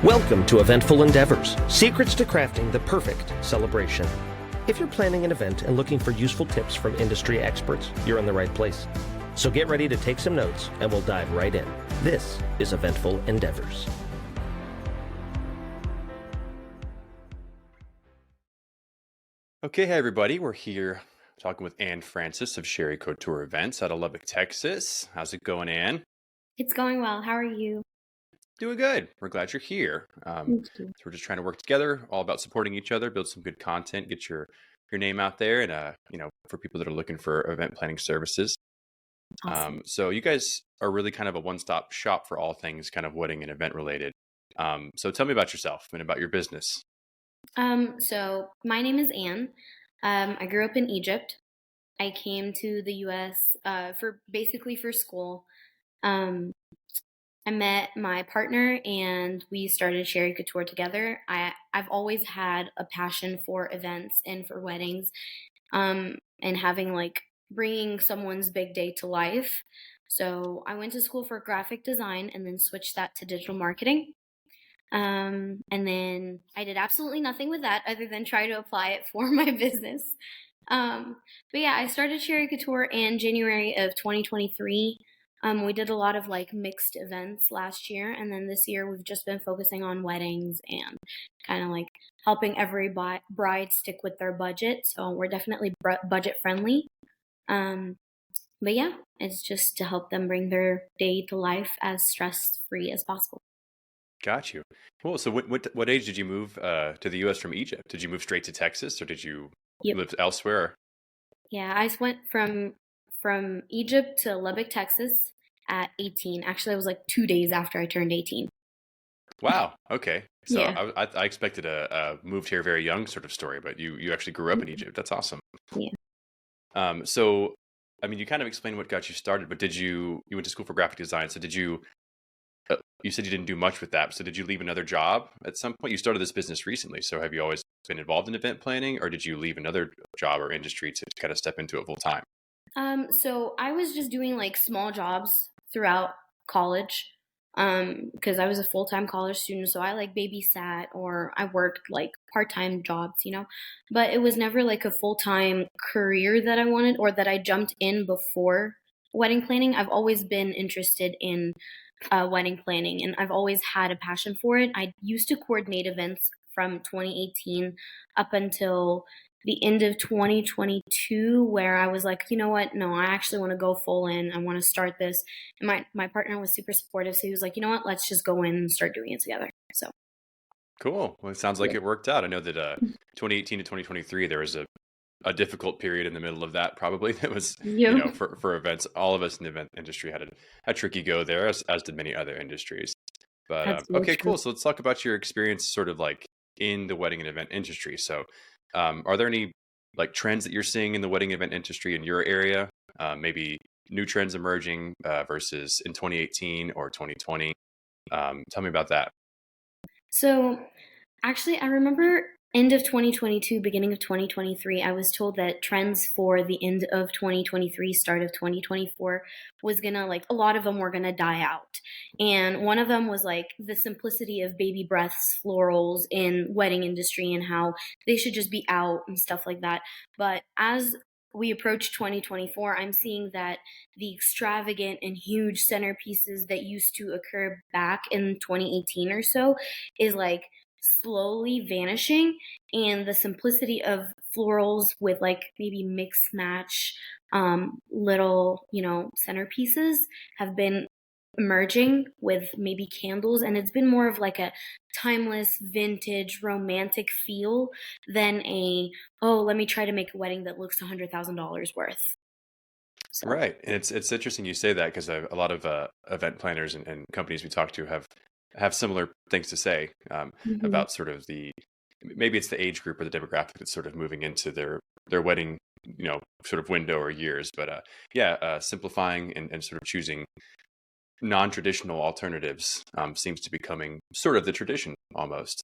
Welcome to Eventful Endeavors, secrets to crafting the perfect celebration. If you're planning an event and looking for useful tips from industry experts, you're in the right place. So get ready to take some notes and we'll dive right in. This is Eventful Endeavors. Okay, hey everybody, we're here talking with Ann Francis of Cheri Couture Events out of Lubbock, Texas. How's it going, Ann? It's going well. How are you? Doing good. We're glad you're here. Thank you. So we're just trying to work together, all about supporting each other, build some good content, get your name out there, and for people that are looking for event planning services. Awesome. So you guys are really kind of a one-stop shop for all things kind of wedding and event related. So tell me about yourself and about your business. So my name is Anne. I grew up in Egypt. I came to the U.S. For school. I met my partner and we started Cheri Couture together. I've always had a passion for events and for weddings, and having bringing someone's big day to life. So I went to school for graphic design and then switched that to digital marketing. And then I did absolutely nothing with that other than try to apply it for my business. But yeah, I started Cheri Couture in January of 2023. We did a lot of mixed events last year, and then this year we've just been focusing on weddings and kind of helping every bride stick with their budget. So we're definitely budget friendly. But yeah, it's just to help them bring their day to life as stress free as possible. Got you. Cool. So what age did you move to the U.S. from Egypt? Did you move straight to Texas or did you Yep. live elsewhere? Yeah, I went from Egypt to Lubbock, Texas at 18. Actually, it was 2 days after I turned 18. Wow. Okay. So Yeah. I expected a moved here very young sort of story, but you actually grew up in Egypt. That's awesome. Yeah. So, I mean, you kind of explained what got you started, but you went to school for graphic design. So you said you didn't do much with that. So did you leave another job at some point? You started this business recently. So have you always been involved in event planning or did you leave another job or industry to kind of step into it full time? So I was just doing small jobs throughout college, because I was a full-time college student. So I babysat or I worked part-time jobs. But it was never a full-time career that I wanted or that I jumped in before wedding planning. I've always been interested in wedding planning and I've always had a passion for it. I used to coordinate events from 2018 up until the end of 2022 where I was like, you know what? No, I actually want to go full in. I want to start this. And my partner was super supportive. So he was like, you know what? Let's just go in and start doing it together. So Cool. Well, it sounds like yeah. it worked out. I know that 2018 to 2023, there was a difficult period in the middle of that probably that was, Yeah. for events. All of us in the event industry had a tricky go there, as did many other industries. But That's really okay, true. cool. So let's talk about your experience sort of in the wedding and event industry. So are there any trends that you're seeing in the wedding event industry in your area? Maybe new trends emerging versus in 2018 or 2020? Tell me about that. So actually, I remember end of 2022, beginning of 2023, I was told that trends for the end of 2023, start of 2024 was gonna a lot of them were gonna die out. And one of them was the simplicity of baby breaths, florals in wedding industry and how they should just be out and stuff like that. But as we approach 2024, I'm seeing that the extravagant and huge centerpieces that used to occur back in 2018 or so is slowly vanishing, and the simplicity of florals with maybe mix match little centerpieces have been emerging with maybe candles, and it's been more of a timeless vintage romantic feel than let me try to make a wedding that looks $100,000 worth. So Right. And it's interesting you say that because a lot of event planners and companies we talk to have similar things to say mhm. about sort of maybe it's the age group or the demographic that's sort of moving into their wedding, sort of window or years. But simplifying and sort of choosing non-traditional alternatives seems to be becoming sort of the tradition almost.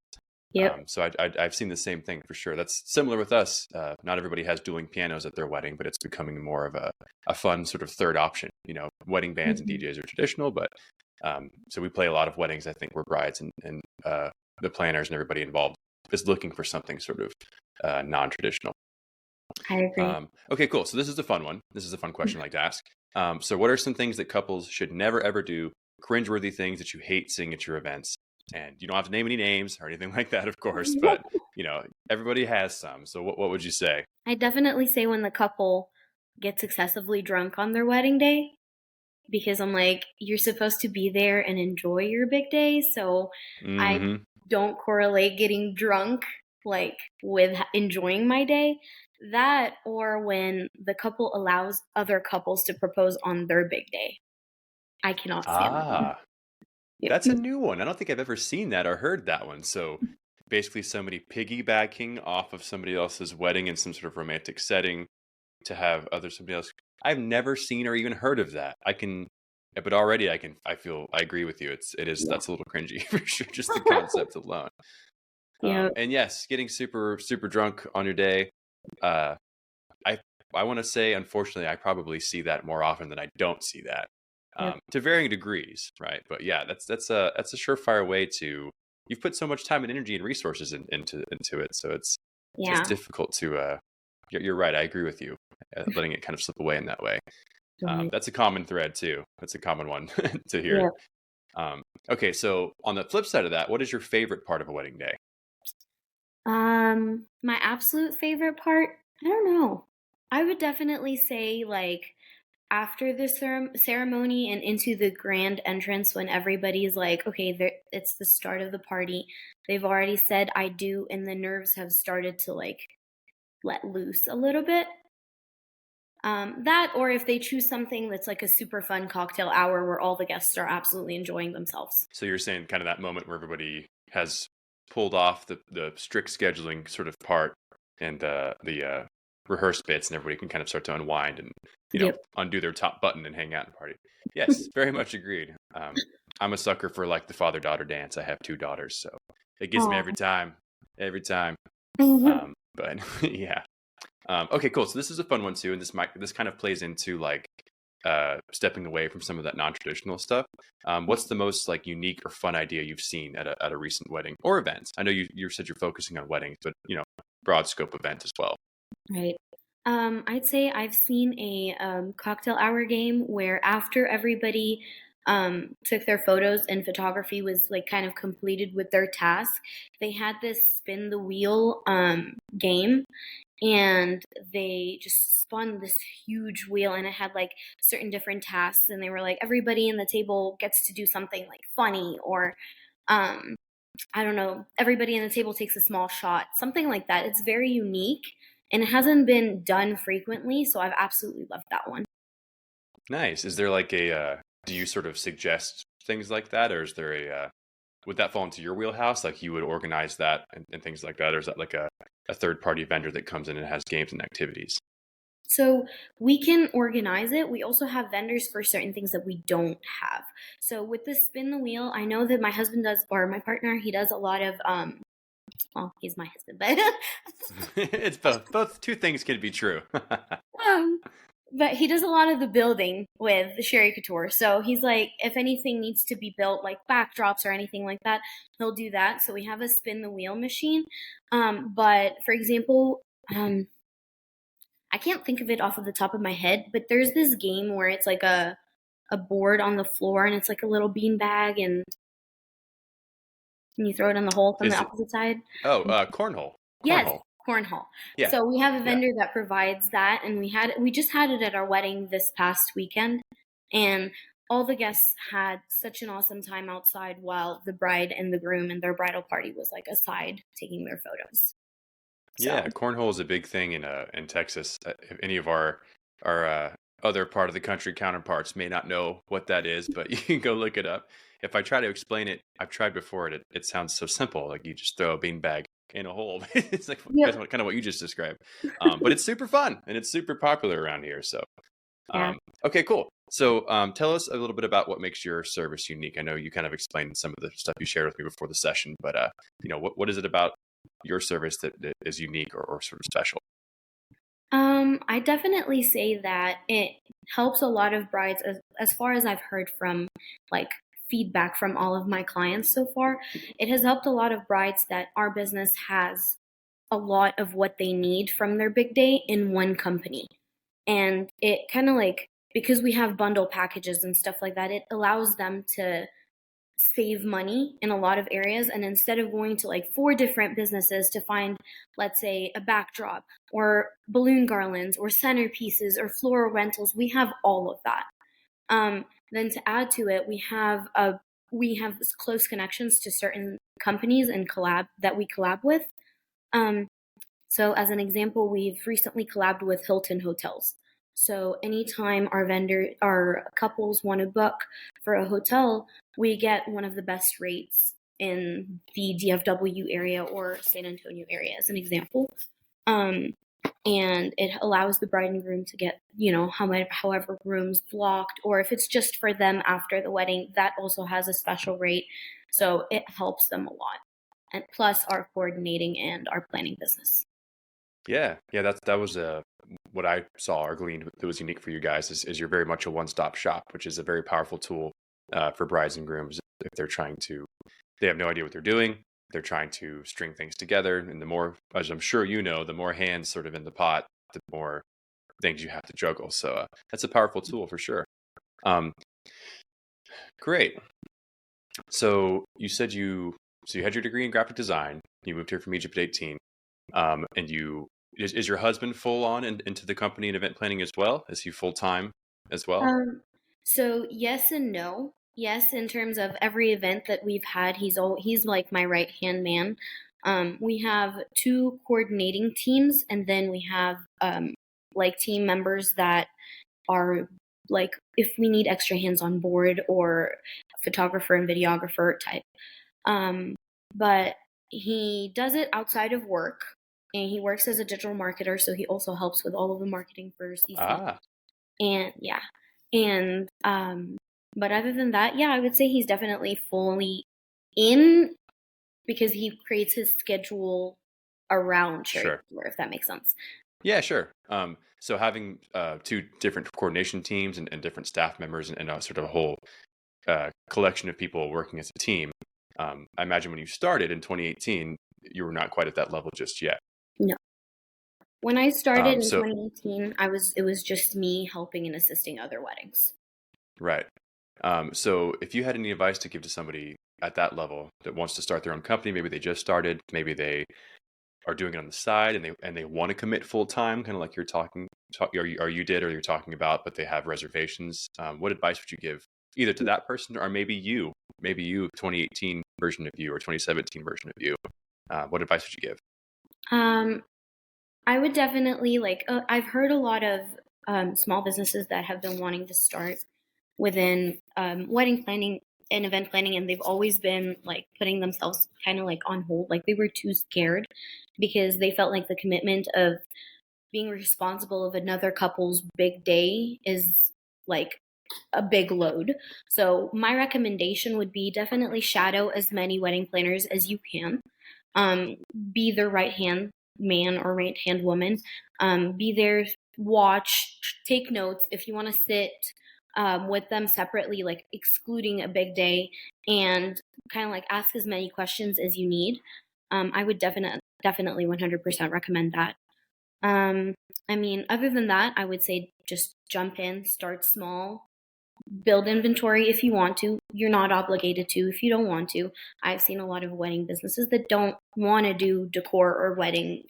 Yep. So I've seen the same thing for sure. That's similar with us. Not everybody has dueling pianos at their wedding, but it's becoming more of a fun sort of third option. Wedding bands and Mhm. DJs are traditional, but So we play a lot of weddings, I think, where brides and the planners and everybody involved is looking for something sort of non-traditional. I agree. Okay, cool. So this is a fun one. This is a fun question I like to ask. So what are some things that couples should never, ever do, cringeworthy things that you hate seeing at your events? And you don't have to name any names or anything like that, of course, but everybody has some. So what would you say? I definitely say when the couple gets excessively drunk on their wedding day, because I'm like, you're supposed to be there and enjoy your big day. So I Mm-hmm. don't correlate getting drunk like with enjoying my day. That, or when the couple allows other couples to propose on their big day. I cannot stand that one. Ah, Yep. that's a new one. I don't think I've ever seen that or heard that one. So basically somebody piggybacking off of somebody else's wedding in some sort of romantic setting to have somebody else. I've never seen or even heard of that. But already I agree with you. That's a little cringy for sure. Just the concept alone. Yeah. And yes, getting super, super drunk on your day. I want to say, unfortunately, I probably see that more often than I don't see that. Yep. To varying degrees, right? But yeah, that's a surefire way to. You've put so much time and energy and resources into it, so it's Yeah. difficult to. You're right. I agree with you. Letting it kind of slip away in that way. Right. That's a common thread too. That's a common one to hear. Yeah. Okay, so on the flip side of that, what is your favorite part of a wedding day? My absolute favorite part, I don't know. I would definitely say like after the ceremony and into the grand entrance when everybody's like, okay, it's the start of the party. They've already said I do, and the nerves have started to like let loose a little bit. That, or if they choose something that's like a super fun cocktail hour where all the guests are absolutely enjoying themselves. So you're saying kind of that moment where everybody has pulled off the strict scheduling sort of part and the rehearse bits, and everybody can kind of start to unwind and Yep. undo their top button and hang out and party. Yes, very much agreed. I'm a sucker for like the father-daughter dance. I have 2 daughters, so it gets me every time. But yeah. Okay, cool. So this is a fun one too, and this kind of plays into like stepping away from some of that non-traditional stuff. What's the most like unique or fun idea you've seen at a recent wedding or event? I know you said you're focusing on weddings, but broad scope event as well. Right. I'd say I've seen a cocktail hour game where after everybody took their photos and photography was like kind of completed with their task, they had this spin the wheel game, and they just spun this huge wheel, and it had like certain different tasks, and they were like everybody in the table gets to do something like funny, or um, I don't know, everybody in the table takes a small shot, something like that. It's very unique and it hasn't been done frequently, so I've absolutely loved that one. Nice. Is there like do you sort of suggest things like that, or is there would that fall into your wheelhouse? Like you would organize that and things like that, or is that like a third party vendor that comes in and has games and activities? So we can organize it. We also have vendors for certain things that we don't have. So with the spin the wheel, I know that my husband does, or my partner, he does a lot of well, he's my husband, but It's both two things can be true. um, but he does a lot of the building with the Cheri Couture. So he's like, if anything needs to be built, like backdrops or anything like that, he'll do that. So we have a spin the wheel machine. But for example, I can't think of it off of the top of my head, but there's this game where it's like a board on the floor and it's like a little bean bag, and you throw it in the hole from the Is it opposite side. cornhole? Yes, Cornhole. cornhole. Yeah. So we have a Yeah. vendor that provides that, and we just had it at our wedding this past weekend, and all the guests had such an awesome time outside while the bride and the groom and their bridal party was like aside taking their photos. So Yeah, cornhole is a big thing in Texas. If any of our other part of the country counterparts may not know what that is, but you can go look it up. If I try to explain it, I've tried before. It sounds so simple, like you just throw a beanbag in a hole. It's like yep. kind of what you just described, but it's super fun and it's super popular around here. So, Yeah. okay, cool. So, tell us a little bit about what makes your service unique. I know you kind of explained some of the stuff you shared with me before the session, but what is it about your service that is unique or sort of special? I definitely say that it helps a lot of brides as far as I've heard from like feedback from all of my clients so far, it has helped a lot of brides that our business has a lot of what they need from their big day in one company. And it kind of like, because we have bundle packages and stuff like that, it allows them to save money in a lot of areas. And instead of going to like 4 different businesses to find, let's say, a backdrop or balloon garlands or centerpieces or floral rentals, we have all of that. Then to add to it, we have close connections to certain companies and we collab with. So as an example, we've recently collabed with Hilton Hotels. So anytime our couples want to book for a hotel, we get one of the best rates in the DFW area or San Antonio area, as an example. And it allows the bride and groom to get, however rooms blocked, or if it's just for them after the wedding, that also has a special rate. So it helps them a lot. And plus our coordinating and our planning business. Yeah, that was what I saw or gleaned that was unique for you guys is you're very much a one-stop shop, which is a very powerful tool for brides and grooms if they have no idea what they're doing, they're trying to string things together, and the more, as I'm sure you know, the more hands sort of in the pot, the more things you have to juggle. So that's a powerful tool for sure. Great. So you said you had your degree in graphic design. You moved here from Egypt at 18, and is your husband full on into the company and event planning as well? Is he full time as well? So yes and no. Yes, in terms of every event that we've had, he's like my right hand man. We have 2 coordinating teams, and then we have like team members that are like, if we need extra hands on board, or photographer and videographer type. But he does it outside of work, and he works as a digital marketer, so he also helps with all of the marketing for CC. And yeah. And but other than that, yeah, I would say he's definitely fully in, because he creates his schedule around Cheri Couture, if that makes sense. Yeah, sure. So having 2 different coordination teams and different staff members and sort of a whole collection of people working as a team. I imagine when you started in 2018, you were not quite at that level just yet. No. When I started in 2018, it was just me helping and assisting other weddings. Right. So if you had any advice to give to somebody at that level that wants to start their own company, maybe they just started, maybe they are doing it on the side and they want to commit full time, kind of like you're you're talking about, but they have reservations. What advice would you give either to that person or maybe you 2018 version of you or 2017 version of you? What advice would you give? I would definitely I've heard a lot of small businesses that have been wanting to start within wedding planning and event planning, and they've always been like putting themselves kind of like on hold, like they were too scared because they felt like the commitment of being responsible of another couple's big day is like a big load. So my recommendation would be definitely shadow as many wedding planners as you can. Be their right hand man or right hand woman. Be there, watch, take notes. If you want to sit with them separately, like excluding a big day, and kind of like ask as many questions as you need. I would definitely 100% recommend that. I mean, other than that, I would say just jump in, start small, build inventory if you want to. You're not obligated to if you don't want to. I've seen a lot of wedding businesses that don't want to do decor or wedding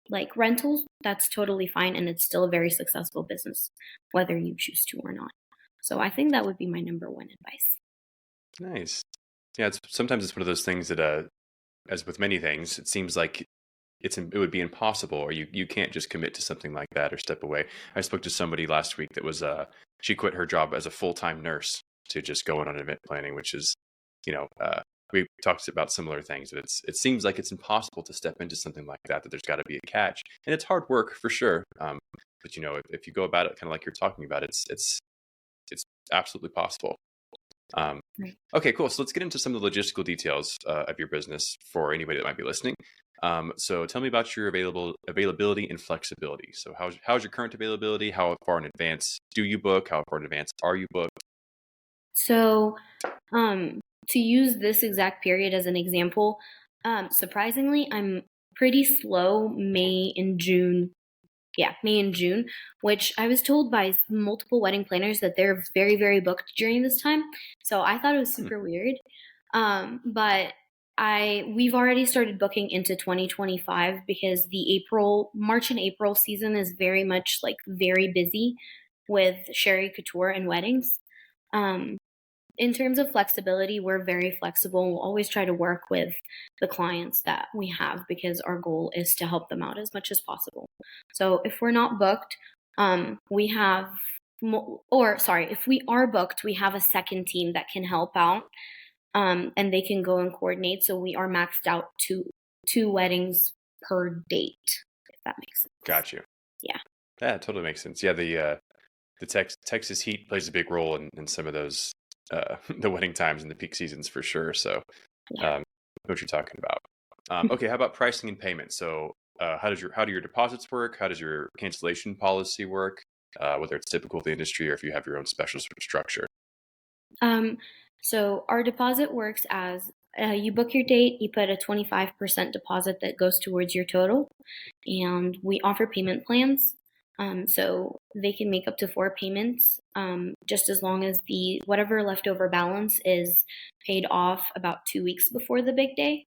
like rentals. That's totally fine, and it's still a very successful business, whether you choose to or not. So I think that would be my number one advice. Nice. Yeah, sometimes it's one of those things that, as with many things, it seems like it would be impossible, or you can't just commit to something like that or step away. I spoke to somebody last week that was she quit her job as a full-time nurse to just go in on event planning, which is, we talked about similar things. It seems like it's impossible to step into something like that there's got to be a catch, and it's hard work for sure. But if you go about it kind of like you're talking about, it's absolutely possible. Okay, cool. So let's get into some of the logistical details of your business for anybody that might be listening. So tell me about your availability and flexibility. So how's your current availability? How far in advance do you book? How far in advance are you booked? So, to use this exact period as an example, surprisingly, I'm pretty slow May and June. Yeah, May and June, which I was told by multiple wedding planners that they're very, very booked during this time. So I thought it was Hmm. super weird. But we've already started booking into 2025 because the March and April season is very much like very busy with Cheri Couture and weddings. Um, in terms of flexibility, we're very flexible. We'll always try to work with the clients that we have because our goal is to help them out as much as possible. So if we're not booked, we have, if we are booked, we have a second team that can help out, and they can go and coordinate. So we are maxed out to 2 weddings per date, if that makes sense. Got you. Yeah. That totally makes sense. Yeah, the Texas heat plays a big role in some of those the wedding times and the peak seasons for sure. So, Yeah. I know what you're talking about. Okay, how about pricing and payment? So, how do your deposits work? How does your cancellation policy work? Whether it's typical of the industry or if you have your own special sort of structure. So our deposit works as you book your date, you put a 25% deposit that goes towards your total, and we offer payment plans. So they can make up to 4 payments, just as long as the whatever leftover balance is paid off about 2 weeks before the big day.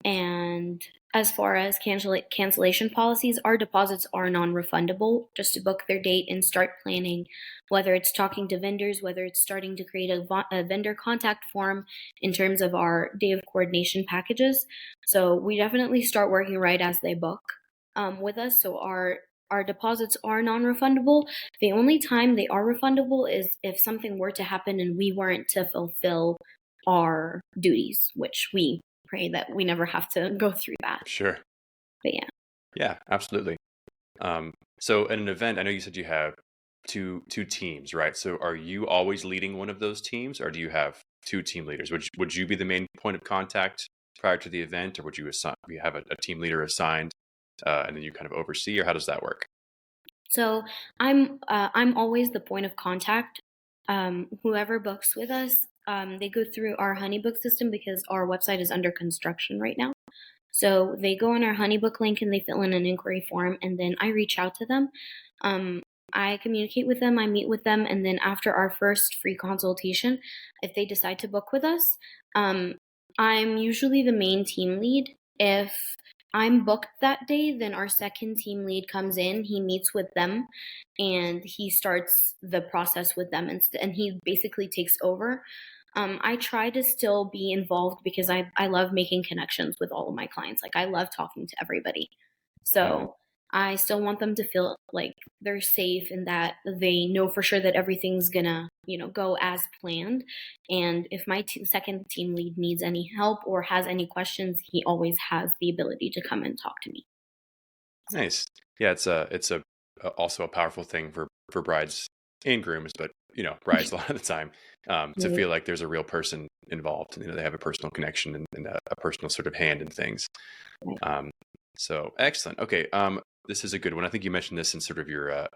And as far as cancellation policies, our deposits are non-refundable just to book their date and start planning, whether it's talking to vendors, whether it's starting to create a vendor contact form in terms of our day of coordination packages. So we definitely start working right as they book with us. So our deposits are non-refundable. The only time they are refundable is if something were to happen and we weren't to fulfill our duties, which we pray that we never have to go through that. Sure. But yeah. Yeah, absolutely. So at an event, I know you said you have two teams, right? So are you always leading one of those teams, or do you have two team leaders? Would you be the main point of contact prior to the event, or would you have a team leader assigned, and then you kind of oversee, or how does that work? So I'm always the point of contact. Whoever books with us, they go through our HoneyBook system because our website is under construction right now. So they go on our HoneyBook link and they fill in an inquiry form, and then I reach out to them. I communicate with them, I meet with them, and then after our first free consultation, if they decide to book with us, I'm usually the main team lead. If I'm booked that day, then our second team lead comes in, he meets with them, and he starts the process with them, and he basically takes over. I try to still be involved because I love making connections with all of my clients. Like I love talking to everybody. So I still want them to feel like they're safe and that they know for sure that everything's gonna, go as planned. And if my second team lead needs any help or has any questions, he always has the ability to come and talk to me. Nice. Yeah, it's also a powerful thing for brides and grooms, but brides a lot of the time, to feel like there's a real person involved. They have a personal connection and a personal sort of hand in things. So excellent. Okay. This is a good one. I think you mentioned this in sort of your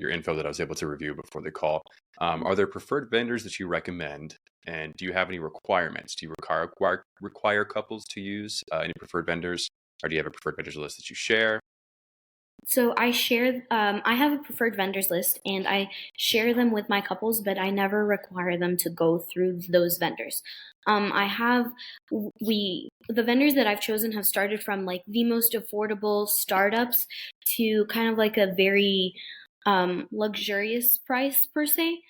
info that I was able to review before the call. Are there preferred vendors that you recommend, and do you have any requirements? Do you require couples to use any preferred vendors, or do you have a preferred vendors list that you share? So I have a preferred vendors list and I share them with my couples, but I never require them to go through those vendors. The vendors that I've chosen have started from like the most affordable startups to kind of like a very luxurious price per se.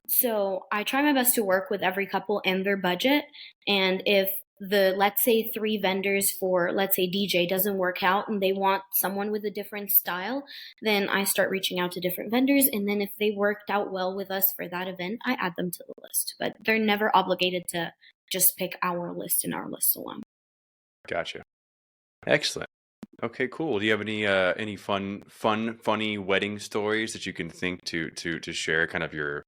So I try my best to work with every couple and their budget. And if let's say 3 vendors for, let's say DJ doesn't work out and they want someone with a different style, then I start reaching out to different vendors. And then if they worked out well with us for that event, I add them to the list. But they're never obligated to just pick our list and our list alone. Gotcha. Excellent. Okay, cool. Do you have any funny wedding stories that you can think to share? Kind of your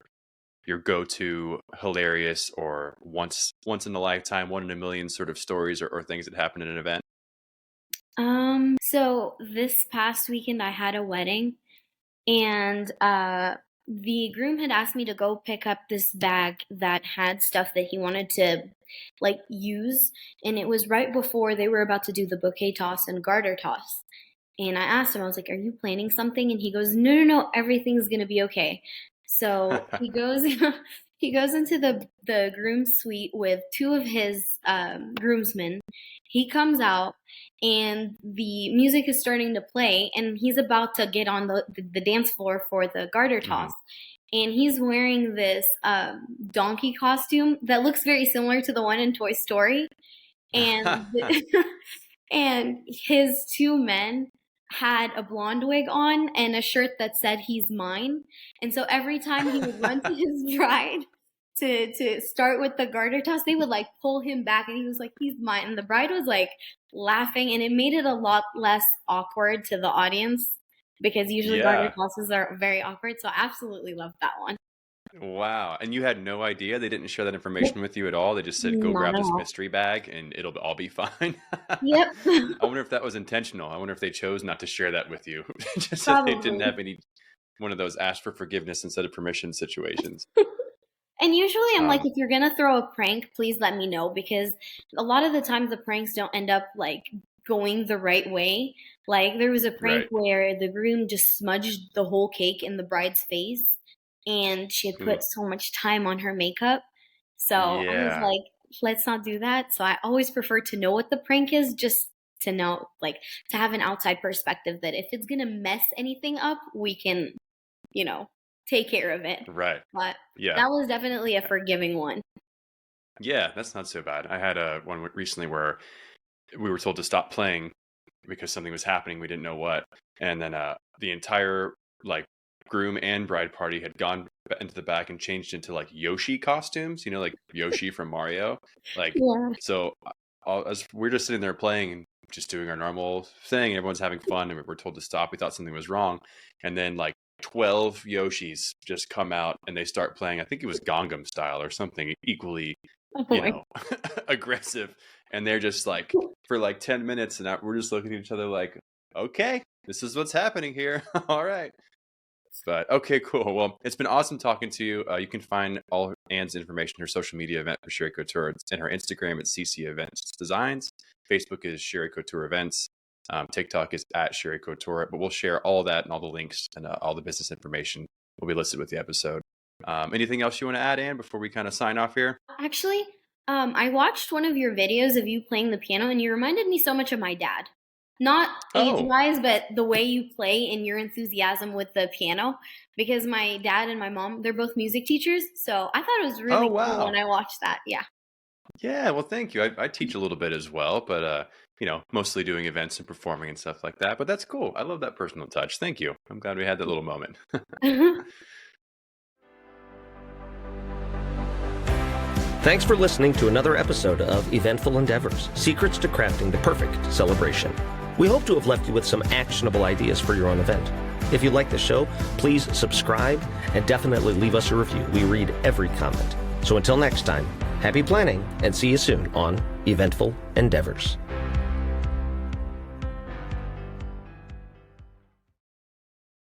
go-to hilarious or once in a lifetime, one in a million sort of stories or things that happen in an event? So this past weekend I had a wedding and the groom had asked me to go pick up this bag that had stuff that he wanted to like use, and it was right before they were about to do the bouquet toss and garter toss. And I asked him, I was like, "Are you planning something?" And he goes, "No, no, no, everything's gonna be okay." So he goes he goes into the groom's suite with two of his groomsmen. He comes out and the music is starting to play, and he's about to get on the dance floor for the garter toss. And he's wearing this donkey costume that looks very similar to the one in Toy Story. And and his two men had a blonde wig on and a shirt that said "He's mine." And so every time he would run to his bride to start with the garter toss, they would like pull him back, and he was like, "He's mine." And the bride was like laughing, and it made it a lot less awkward to the audience, because usually garter tosses are very awkward. So I absolutely loved that one. Wow. And you had no idea? They didn't share that information with you at all? They just said, go Not grab at this all. mystery bag and it'll all be fine. Yep. I wonder if that was intentional. I wonder if they chose not to share that with you. Just so they didn't Probably. have any one of those ask for forgiveness instead of permission situations. And usually I'm like, Um, if you're gonna throw a prank, please let me know, because a lot of the times the pranks don't end up like going the right way. Like there was a prank right. where the groom just smudged the whole cake in the bride's face, and she had Ooh, put so much time on her makeup. So I was yeah. like, let's not do that. So I always prefer to know what the prank is, just to know, like, to have an outside perspective that if it's gonna mess anything up, we can, you know, take care of it. Right. But Yeah. that was definitely a forgiving one. Yeah. That's not so bad. I had a one recently where we were told to stop playing because something was happening. We didn't know what. And then the entire like groom and bride party had gone into the back and changed into like Yoshi costumes, like Yoshi from Mario. Like, Yeah. so as we're just sitting there playing and just doing our normal thing, everyone's having fun, and we're told to stop. We thought something was wrong. And then like 12 Yoshis just come out and they start playing. I think it was Gangnam Style or something equally, Oh you my. know, aggressive. And they're just like, for like 10 minutes, and we're just looking at each other like, okay, this is what's happening here. All right. But okay, cool. Well, it's been awesome talking to you. You can find all Anne's information, her social media event for Cheri Couture, and her Instagram at CC Events Designs. Facebook is Cheri Couture Events. TikTok is at Cheri Couture. But we'll share all that and all the links and all the business information will be listed with the episode. Anything else you want to add, Anne, before we kind of sign off here? Actually, I watched one of your videos of you playing the piano, and you reminded me so much of my dad. Not Oh, age-wise, but the way you play and your enthusiasm with the piano. Because my dad and my mom, they're both music teachers, so I thought it was oh, really cool when wow. I watched that. Yeah. Yeah, well, thank you. I teach a little bit as well, but mostly doing events and performing and stuff like that. But that's cool. I love that personal touch. Thank you. I'm glad we had that little moment. Thanks for listening to another episode of Eventful Endeavors, Secrets to Crafting the Perfect Celebration. We hope to have left you with some actionable ideas for your own event. If you like the show, please subscribe and definitely leave us a review. We read every comment. So until next time, happy planning and see you soon on Eventful Endeavors.